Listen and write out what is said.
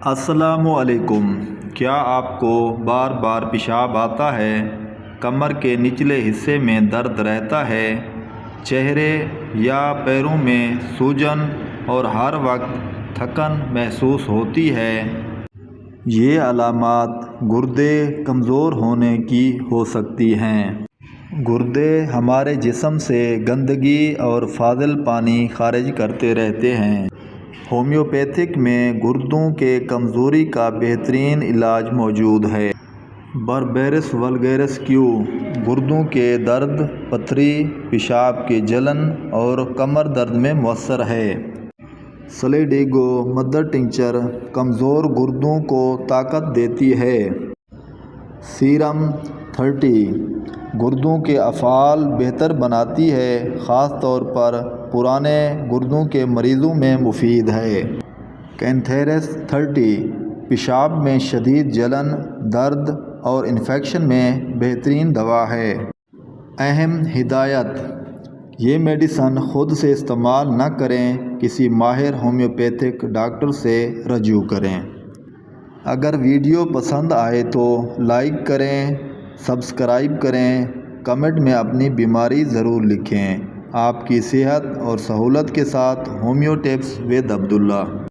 السلام علیکم۔ کیا آپ کو بار بار پیشاب آتا ہے؟ کمر کے نچلے حصے میں درد رہتا ہے؟ چہرے یا پیروں میں سوجن اور ہر وقت تھکن محسوس ہوتی ہے؟ یہ علامات گردے کمزور ہونے کی ہو سکتی ہیں۔ گردے ہمارے جسم سے گندگی اور فاضل پانی خارج کرتے رہتے ہیں۔ ہومیوپیتھک میں گردوں کے کمزوری کا بہترین علاج موجود ہے۔ بربیرس وولگیرس کیو گردوں کے درد، پتھری، پیشاب کی جلن اور کمر درد میں مؤثر ہے۔ سلیڈیگو مدر ٹنکچر کمزور گردوں کو طاقت دیتی ہے۔ سیرم 30 گردوں کے افعال بہتر بناتی ہے، خاص طور پر پرانے گردوں کے مریضوں میں مفید ہے۔ کینتھیرس 30 پیشاب میں شدید جلن، درد اور انفیکشن میں بہترین دوا ہے۔ اہم ہدایت: یہ میڈیسن خود سے استعمال نہ کریں، کسی ماہر ہومیوپیتھک ڈاکٹر سے رجوع کریں۔ اگر ویڈیو پسند آئے تو لائک کریں، سبسکرائب کریں، کمنٹ میں اپنی بیماری ضرور لکھیں۔ آپ کی صحت اور سہولت کے ساتھ ہومیو ٹپس ود عبداللہ۔